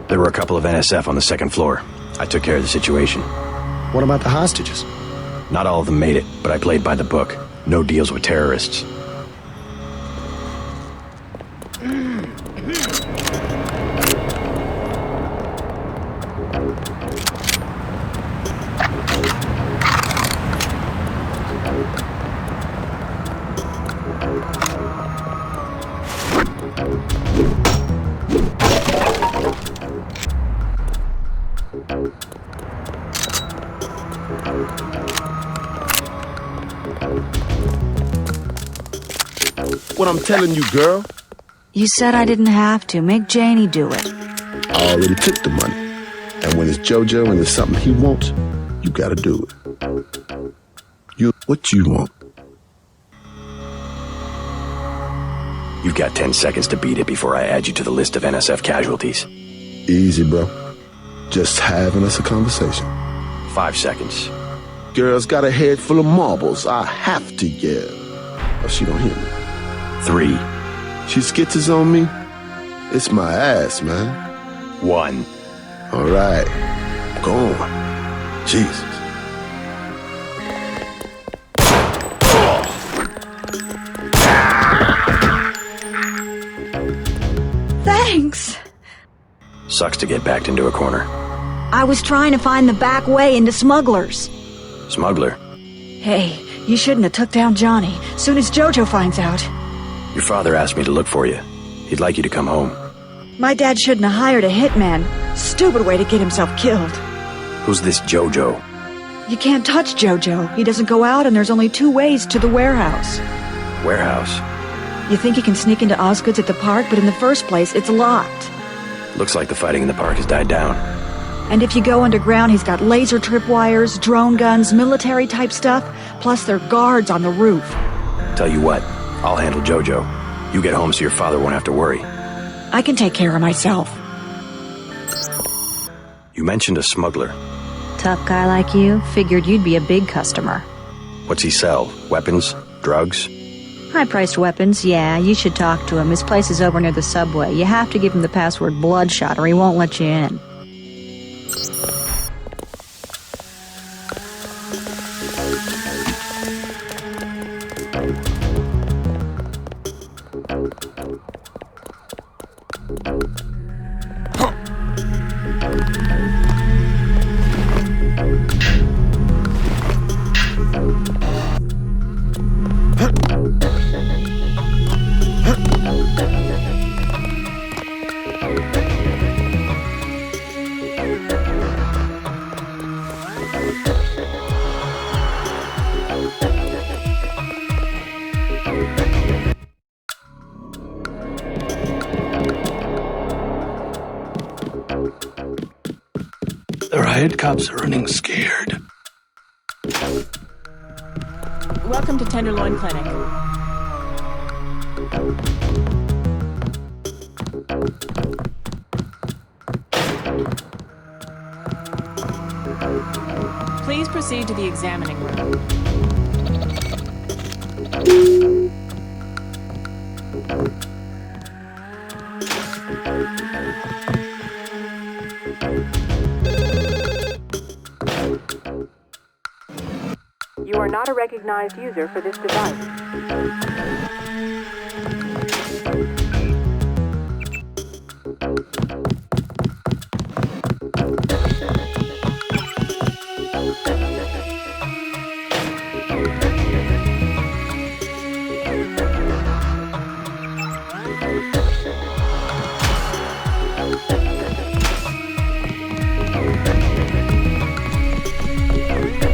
There were a couple of NSF on the second floor. I took care of the situation. What about the hostages? Not all of them made it, but I played by the book. No deals with terrorists. What I'm telling you, girl. You said I didn't have to. Make Janie do it. I already took the money. And when it's JoJo and it's something he wants, you gotta do it. What you want? You've got 10 seconds to beat it before I add you to the list of NSF casualties. Easy, bro. Just having us a conversation. 5 seconds. Girl's got a head full of marbles. I have to yell. Or she don't hear me. 3. She skitters on me. It's my ass, man. 1. All right. Go on. Jesus. Thanks. Sucks to get backed into a corner. I was trying to find the back way into Smugglers. Smuggler? Hey, you shouldn't have took down Johnny. Soon as JoJo finds out. Your father asked me to look for you. He'd like you to come home. My dad shouldn't have hired a hitman. Stupid way to get himself killed. Who's this JoJo? You can't touch JoJo. He doesn't go out, and there's only 2 ways to the warehouse. Warehouse? You think he can sneak into Osgood's at the park, but in the first place, it's locked. Looks like the fighting in the park has died down. And if you go underground, he's got laser tripwires, drone guns, military-type stuff, plus there are guards on the roof. Tell you what, I'll handle JoJo. You get home so your father won't have to worry. I can take care of myself. You mentioned a smuggler. Tough guy like you, figured you'd be a big customer. What's he sell? Weapons? Drugs? High-priced weapons, yeah, you should talk to him. His place is over near the subway. You have to give him the password Bloodshot or he won't let you in. The riot cops are running scared. Welcome to Tenderloin Clinic. Please proceed to the examining room. You are not a recognized user for this device.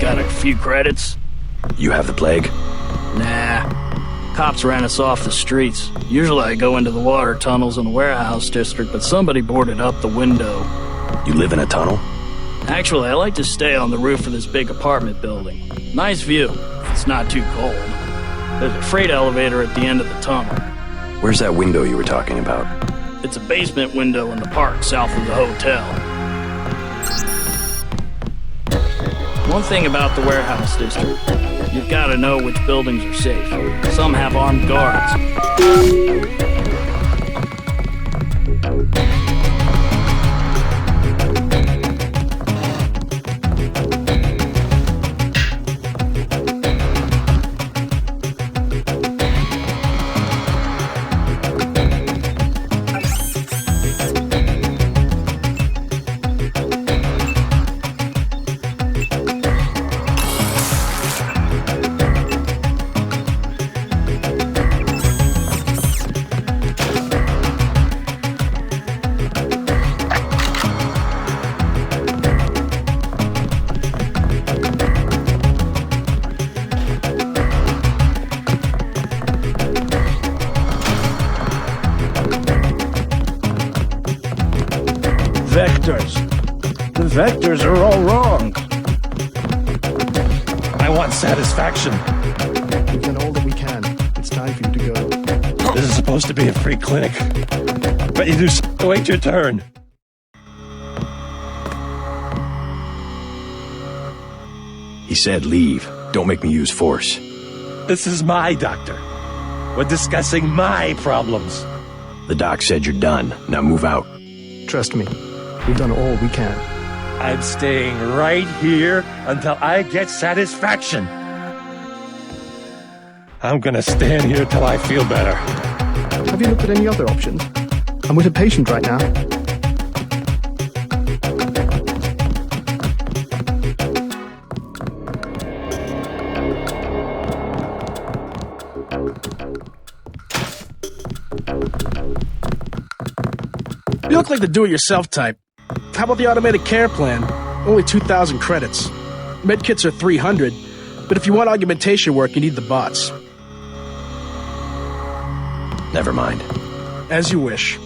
Got a few credits. You have the plague? Nah. Cops ran us off the streets. Usually I go into the water tunnels in the warehouse district, but somebody boarded up the window. You live in a tunnel? Actually, I like to stay on the roof of this big apartment building. Nice view, if it's not too cold. There's a freight elevator at the end of the tunnel. Where's that window you were talking about? It's a basement window in the park south of the hotel. One thing about the warehouse district, you've got to know which buildings are safe. Some have armed guards. Vectors. The vectors are all wrong. I want satisfaction. We've done all that we can. It's time for you to go. This is supposed to be a free clinic. But you do wait your turn. He said leave. Don't make me use force. This is my doctor. We're discussing my problems. The doc said you're done. Now move out. Trust me. We've done all we can. I'm staying right here until I get satisfaction. I'm gonna stand here till I feel better. Have you looked at any other options? I'm with a patient right now. You look like the do-it-yourself type. How about the automated care plan? Only 2,000 credits. Medkits are 300, but if you want augmentation work, you need the bots. Never mind. As you wish.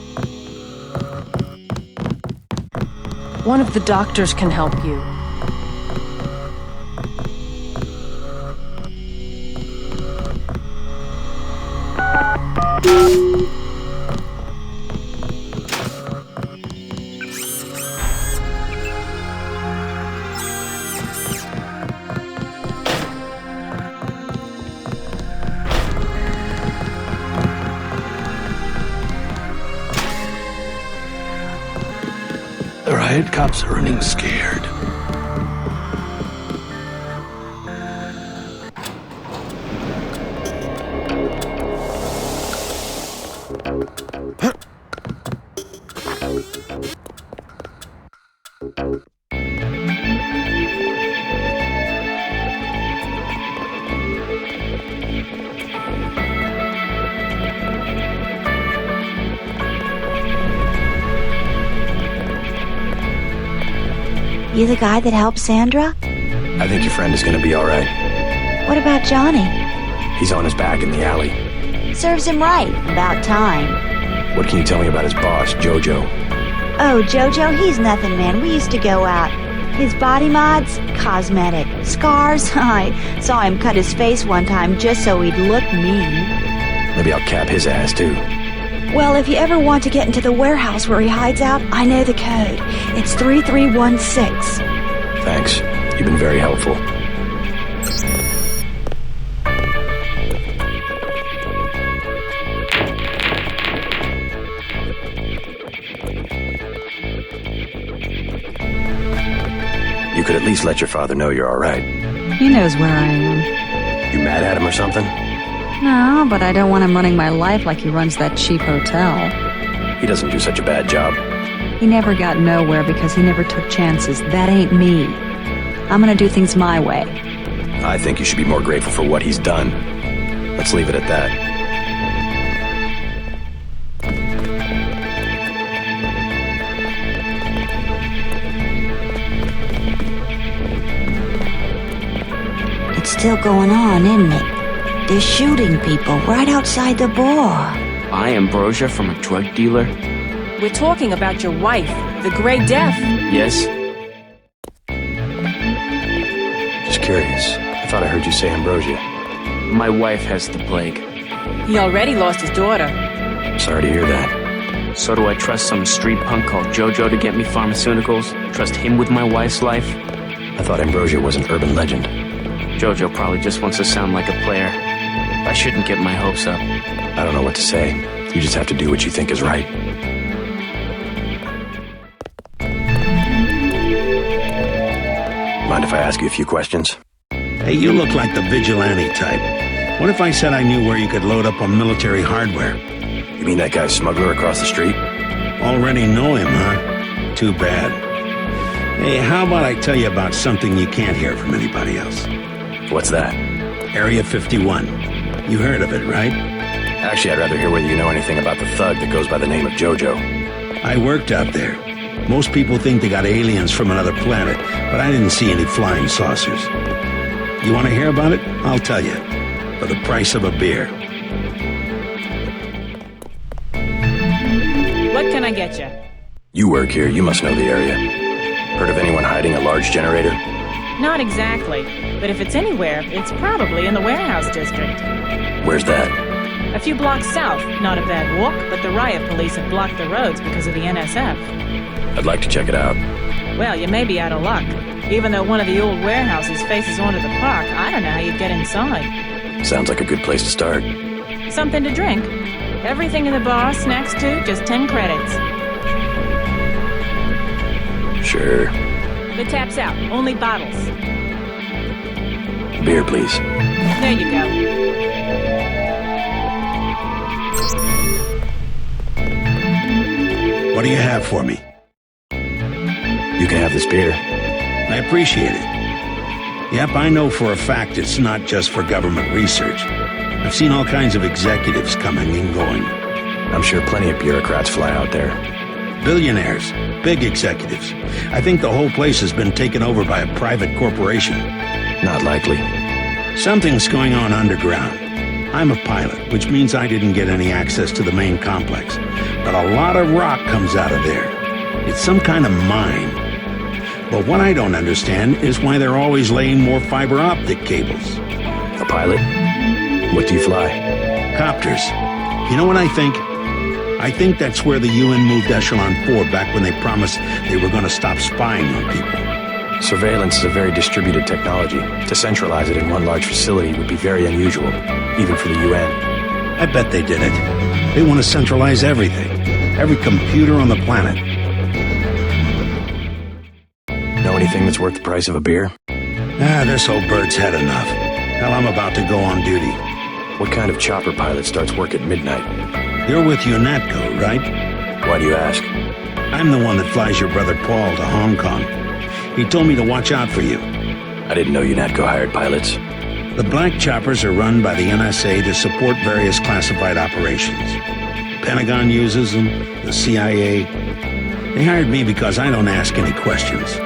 One of the doctors can help you. The riot cops are running scared. You the guy that helped Sandra? I think your friend is gonna be alright. What about Johnny? He's on his back in the alley. Serves him right. About time. What can you tell me about his boss, Jojo? Oh, Jojo, he's nothing, man. We used to go out. His body mods? Cosmetic. Scars? I saw him cut his face one time just so he'd look mean. Maybe I'll cap his ass too. Well, if you ever want to get into the warehouse where he hides out, I know the code. It's 3316. Thanks. You've been very helpful. You could at least let your father know you're alright. He knows where I am. You mad at him or something? No, but I don't want him running my life like he runs that cheap hotel. He doesn't do such a bad job. He never got nowhere because he never took chances. That ain't me. I'm gonna do things my way. I think you should be more grateful for what he's done. Let's leave it at that. It's still going on, isn't it? They're shooting people right outside the bar. I ambrosia from a drug dealer? We're talking about your wife, the Grey Death. Yes. Just curious. I thought I heard you say ambrosia. My wife has the plague. He already lost his daughter. Sorry to hear that. So do I trust some street punk called Jojo to get me pharmaceuticals? Trust him with my wife's life? I thought Ambrosia was an urban legend. Jojo probably just wants to sound like a player. I shouldn't get my hopes up. I don't know what to say. You just have to do what you think is right. Mind if I ask you a few questions? Hey, you look like the vigilante type. What if I said I knew where you could load up on military hardware? You mean that guy smuggler across the street? Already know him, huh? Too bad. Hey, how about I tell you about something you can't hear from anybody else? What's that? Area 51. You heard of it, right? Actually, I'd rather hear whether you know anything about the thug that goes by the name of Jojo. I worked out there. Most people think they got aliens from another planet, but I didn't see any flying saucers. You want to hear about it? I'll tell you. For the price of a beer. What can I get you? You work here, you must know the area. Heard of anyone hiding a large generator? Not exactly, but if it's anywhere, it's probably in the warehouse district. Where's that? A few blocks south. Not a bad walk, but the riot police have blocked the roads because of the NSF. I'd like to check it out. Well, you may be out of luck. Even though one of the old warehouses faces onto the park, I don't know how you'd get inside. Sounds like a good place to start. Something to drink. Everything in the bar, snacks too, just 10 credits. Sure. The tap's out, only bottles. Beer, please. There you go. What do you have for me? You can have this beer. I appreciate it. Yep, I know for a fact it's not just for government research. I've seen all kinds of executives coming and going. I'm sure plenty of bureaucrats fly out there. Billionaires, big executives. I think the whole place has been taken over by a private corporation. Not likely. Something's going on underground. I'm a pilot, which means I didn't get any access to the main complex. But a lot of rock comes out of there. It's some kind of mine. But what I don't understand is why they're always laying more fiber optic cables. A pilot? What do you fly? Copters. You know what I think? I think that's where the UN moved Echelon 4 back when they promised they were going to stop spying on people. Surveillance is a very distributed technology. To centralize it in one large facility would be very unusual, even for the UN. I bet they did it. They want to centralize everything. Every computer on the planet. Know anything that's worth the price of a beer? This old bird's had enough. Hell, I'm about to go on duty. What kind of chopper pilot starts work at midnight? You're with UNATCO, right? Why do you ask? I'm the one that flies your brother Paul to Hong Kong. He told me to watch out for you. I didn't know UNATCO hired pilots. The black choppers are run by the NSA to support various classified operations. Pentagon uses them, the CIA. They hired me because I don't ask any questions.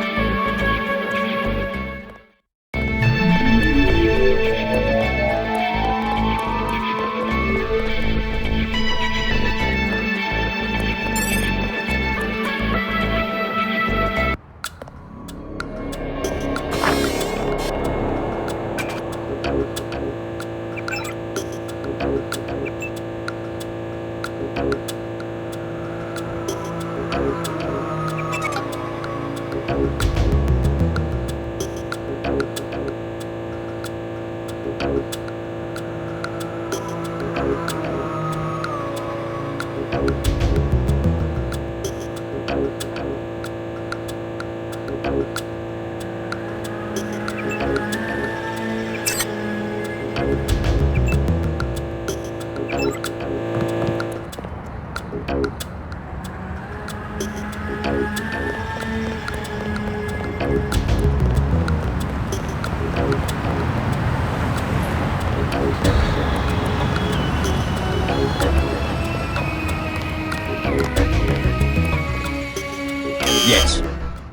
Yes.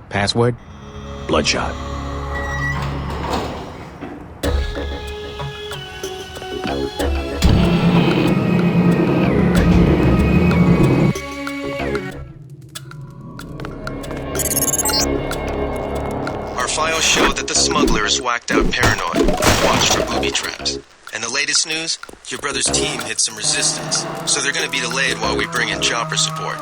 Password? Bloodshot. Our files show that the smuggler is whacked out paranoid. Watch for booby traps. And the latest news? Your brother's team hit some resistance, so they're gonna be delayed while we bring in chopper support.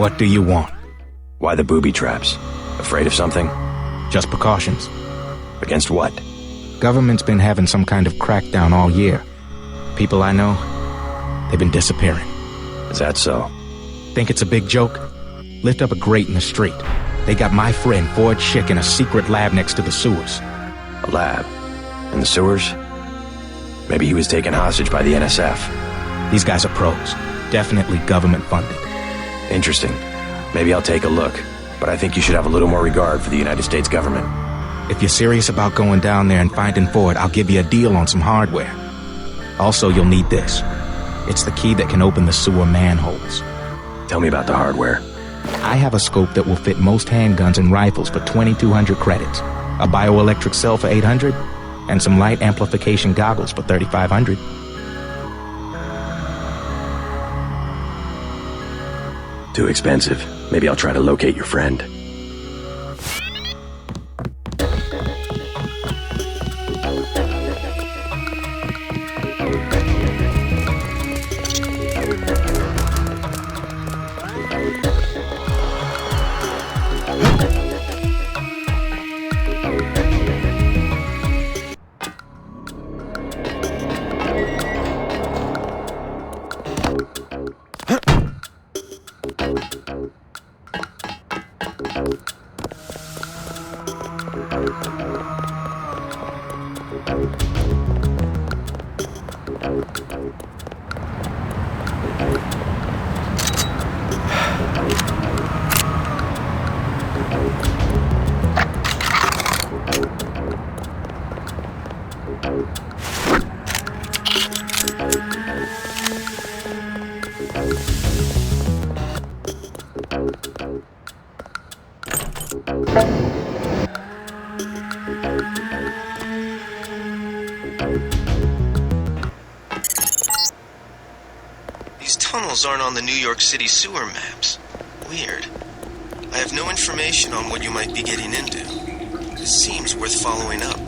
What do you want? Why the booby traps? Afraid of something? Just precautions. Against what? Government's been having some kind of crackdown all year. People I know, they've been disappearing. Is that so? Think it's a big joke? Lift up a grate in the street. They got my friend Ford Schick in a secret lab next to the sewers. A lab? In the sewers? Maybe he was taken hostage by the NSF. These guys are pros. Definitely government funded. Interesting. Maybe I'll take a look, but I think you should have a little more regard for the United States government. If you're serious about going down there and finding Ford, I'll give you a deal on some hardware. Also, you'll need this. It's the key that can open the sewer manholes. Tell me about the hardware. I have a scope that will fit most handguns and rifles for 2,200 credits, a bioelectric cell for 800, and some light amplification goggles for 3,500. Too expensive. Maybe I'll try to locate your friend. These tunnels aren't on the New York City sewer maps. Weird. I have no information on what you might be getting into. This seems worth following up.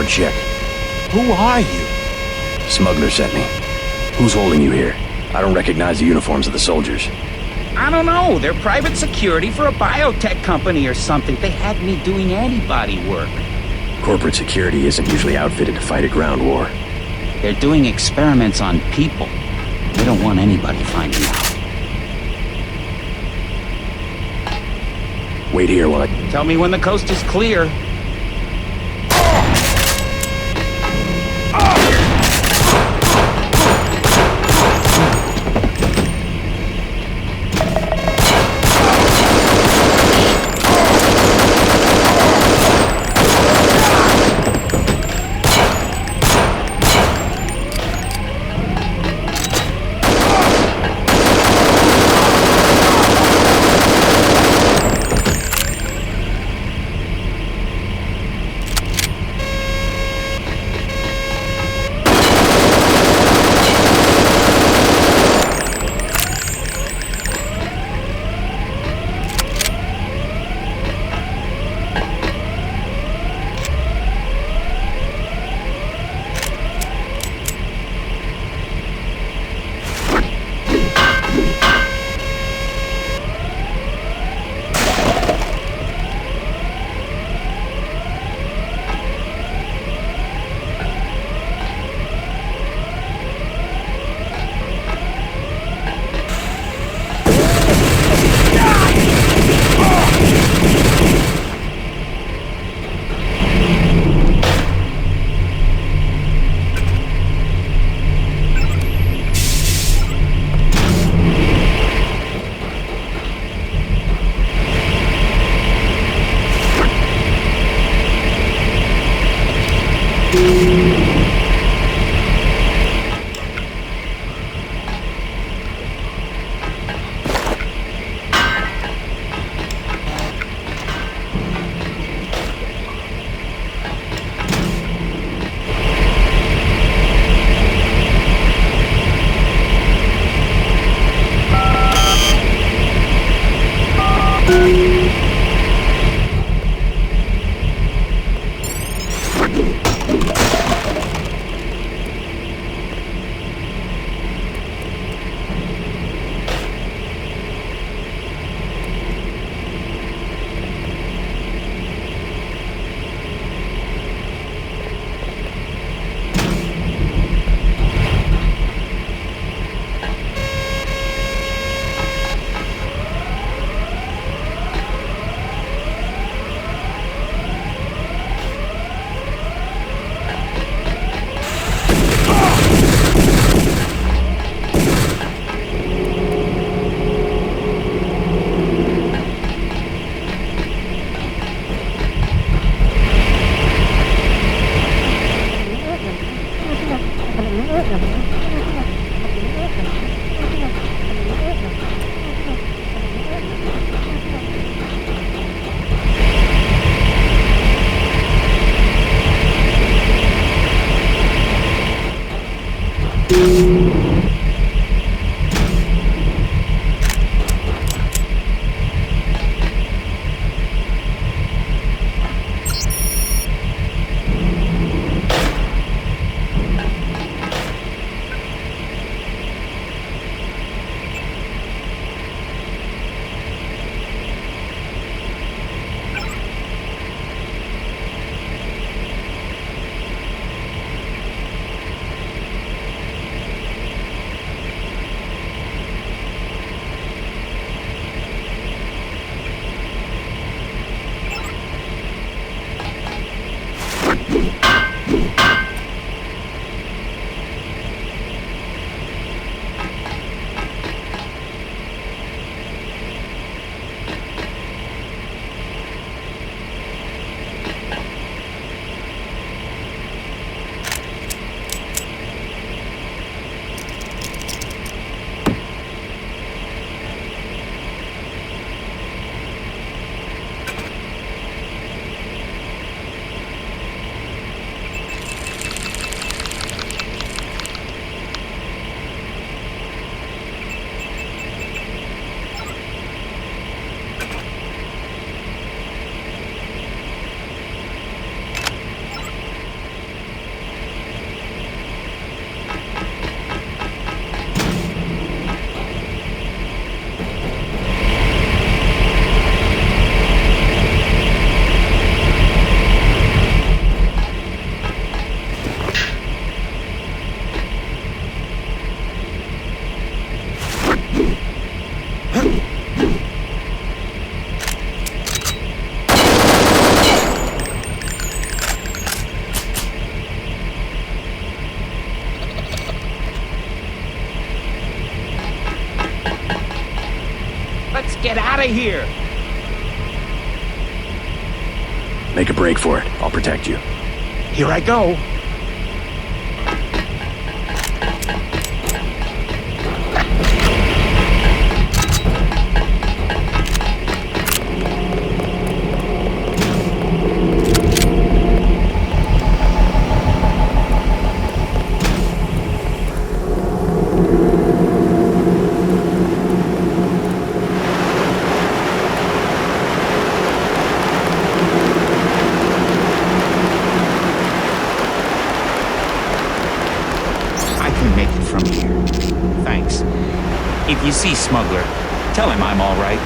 passport check. Who are you? Smuggler sent me. Who's holding you here? I don't recognize the uniforms of the soldiers. I don't know. They're private security for a biotech company or something. They had me doing antibody work. Corporate security isn't usually outfitted to fight a ground war. They're doing experiments on people. They don't want anybody finding out. Wait here while I... Tell me when the coast is clear. Get out of here! Make a break for it. I'll protect you. Here I go. Make it from here. Thanks. If you see Smuggler, tell him I'm all right.